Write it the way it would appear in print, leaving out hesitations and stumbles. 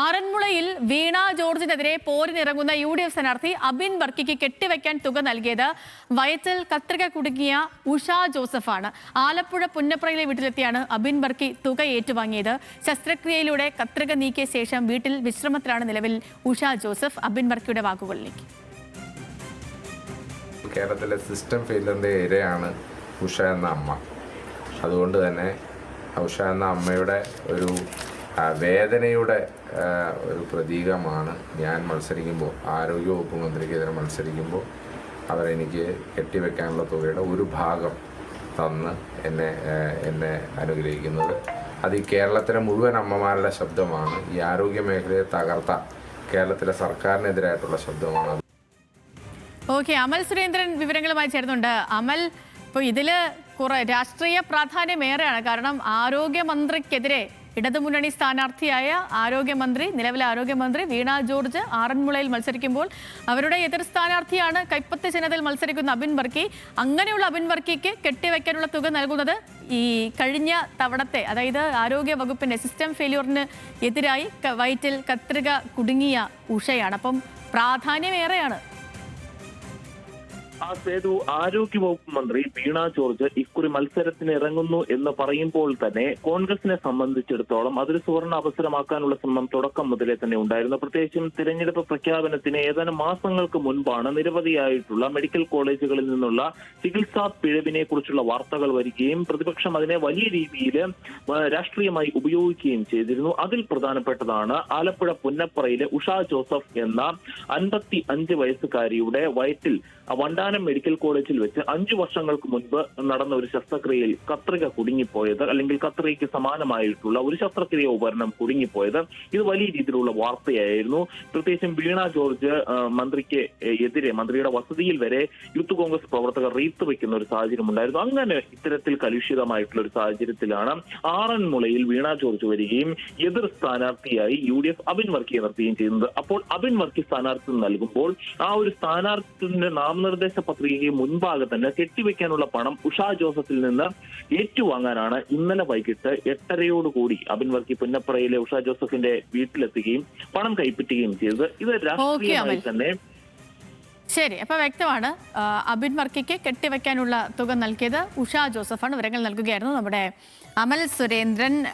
ആറന്മുളയിൽ വീണ ജോർജിനെതിരെ പോരിനിറങ്ങുന്ന UDF സ്ഥാനാർത്ഥി അബിൻ വർക്കിക്ക് കെട്ടിവെക്കാൻ തുക നൽകിയത് വയറ്റിൽ കത്രിക കുടുങ്ങിയ ഉഷ ജോസഫാണ്. ആലപ്പുഴ പുന്നപ്രയിലെ വീട്ടിലെത്തിയാണ് അബിൻ വർക്കി തുക ഏറ്റുവാങ്ങിയത്. ശസ്ത്രക്രിയയിലൂടെ കത്രിക നീക്കിയ ശേഷം വീട്ടിൽ വിശ്രമത്തിലാണ് നിലവിൽ ഉഷ ജോസഫ്. അബിൻ വർക്കിയുടെ വാക്കുകളിലേക്ക്. കേരളത്തിലെ സിസ്റ്റം ഫെയിലറിൻ്റെ ഇരയാണ് ഉഷ എന്ന അമ്മ. അതുകൊണ്ട് തന്നെ ഉഷ എന്ന അമ്മയുടെ ഒരു വേദനയുടെ ഒരു പ്രതീകമാണ് ഞാൻ മത്സരിക്കുമ്പോൾ, ആരോഗ്യവകുപ്പ് മന്ത്രിക്കെതിരെ മത്സരിക്കുമ്പോൾ അവരെനിക്ക് കെട്ടിവെക്കാനുള്ള തുകയുടെ ഒരു ഭാഗം തന്ന് എന്നെ അനുഗ്രഹിക്കുന്നത്. അത് ഈ കേരളത്തിലെ മുഴുവൻ അമ്മമാരുടെ ശബ്ദമാണ്. ഈ ആരോഗ്യ മേഖലയെ തകർത്ത കേരളത്തിലെ സർക്കാരിനെതിരായിട്ടുള്ള ശബ്ദമാണ്. ഓക്കെ, അമൽ സുരേന്ദ്രൻ വിവരങ്ങളുമായി ചേർന്നുണ്ട്. അമൽ, ഇപ്പോൾ ഇതിൽ കുറെ രാഷ്ട്രീയ പ്രാധാന്യമേറെയാണ്. കാരണം ആരോഗ്യമന്ത്രിക്കെതിരെ ഇടതുമുന്നണി സ്ഥാനാർത്ഥിയായ നിലവിലെ ആരോഗ്യമന്ത്രി വീണ ജോർജ് ആറന്മുളയിൽ മത്സരിക്കുമ്പോൾ അവരുടെ എതിർ സ്ഥാനാർത്ഥിയാണ് കൈപ്പത്തി ചിഹ്നത്തിൽ മത്സരിക്കുന്ന അബിൻ വർക്കി. അങ്ങനെയുള്ള അബിൻ വർക്കിക്ക് കെട്ടിവെക്കാനുള്ള തുക നൽകുന്നത് ഈ കഴിഞ്ഞ തവണത്തെ, അതായത് ആരോഗ്യ വകുപ്പിന്റെ സിസ്റ്റം ഫെയിലിയറിന് എതിരായി വയറ്റിൽ കത്രിക കുടുങ്ങിയ ഉഷയാണ്. അപ്പം പ്രാധാന്യമേറെയാണ്. സേതു, ആരോഗ്യവകുപ്പ് മന്ത്രി വീണ ജോർജ് ഇക്കുറി മത്സരത്തിന് ഇറങ്ങുന്നു എന്ന് പറയുമ്പോൾ തന്നെ കോൺഗ്രസിനെ സംബന്ധിച്ചിടത്തോളം അതൊരു സുവർണ അവസരമാക്കാനുള്ള ശ്രമം തുടക്കം മുതലേ തന്നെ ഉണ്ടായിരുന്നു. പ്രത്യേകിച്ചും തിരഞ്ഞെടുപ്പ് പ്രഖ്യാപനത്തിന് ഏതാനും മാസങ്ങൾക്ക് മുൻപാണ് നിരവധിയായിട്ടുള്ള മെഡിക്കൽ കോളേജുകളിൽ നിന്നുള്ള ചികിത്സാ പിഴവിനെ കുറിച്ചുള്ള വാർത്തകൾ വരികയും പ്രതിപക്ഷം അതിനെ വലിയ രീതിയിൽ രാഷ്ട്രീയമായി ഉപയോഗിക്കുകയും ചെയ്തിരുന്നു. അതിൽ പ്രധാനപ്പെട്ടതാണ് ആലപ്പുഴ പുന്നപ്രയിലെ ഉഷ ജോസഫ് എന്ന 55 വയസ്സുകാരിയുടെ വയറ്റിൽ വണ്ടാനം മെഡിക്കൽ കോളേജിൽ വെച്ച് 5 വർഷങ്ങൾക്ക് മുൻപ് നടന്ന ഒരു ശസ്ത്രക്രിയയിൽ കത്രിക കുടുങ്ങിപ്പോയത്, അല്ലെങ്കിൽ കത്രികയ്ക്ക് സമാനമായിട്ടുള്ള ഒരു ശസ്ത്രക്രിയ ഉപകരണം കുടുങ്ങിപ്പോയത്. ഇത് വലിയ രീതിയിലുള്ള വാർത്തയായിരുന്നു. പ്രത്യേകിച്ചും വീണ ജോർജ് മന്ത്രിക്ക് എതിരെ മന്ത്രിയുടെ വസതിയിൽ വരെ യൂത്ത് കോൺഗ്രസ് പ്രവർത്തകർ റീത്ത് വയ്ക്കുന്ന ഒരു സാഹചര്യം ഉണ്ടായിരുന്നു. അങ്ങനെ ഇത്തരത്തിൽ കലുഷിതമായിട്ടുള്ള ഒരു സാഹചര്യത്തിലാണ് ആറന്മുളയിൽ വീണ ജോർജ് വരികയും എതിർ സ്ഥാനാർത്ഥിയായി UDF അബിൻ വർക്കിയെ നിർത്തുകയും ചെയ്യുന്നത്. അപ്പോൾ അബിൻ വർക്കി സ്ഥാനാർത്ഥി നൽകുമ്പോൾ ആ ഒരു സ്ഥാനാർത്ഥിയുടെ നാമനിർദ്ദേശ പത്രികയ്ക്ക് മുൻപാകെ തന്നെ കെട്ടിവെക്കാനുള്ള പണം ഉഷ ജോസഫിൽ നിന്ന് ഏറ്റുവാങ്ങാനാണ് ഇന്നലെ വൈകിട്ട് 8:30 അബിൻ വർക്കി പുന്നപ്രയിലെ ഉഷ ജോസഫിന്റെ വീട്ടിലെത്തുകയും പണം കൈപ്പറ്റുകയും ചെയ്തത്. ഇത് രാഷ്ട്രീയമായി തന്നെ ശരി. അപ്പൊ വ്യക്തമാണ്, അബിൻ വർക്കിക്ക് കെട്ടിവെക്കാനുള്ള തുക നൽകിയത് ഉഷ ജോസഫാണ്. വിവരങ്ങൾ നൽകുകയായിരുന്നു നമ്മുടെ അമൽ സുരേന്ദ്രൻ.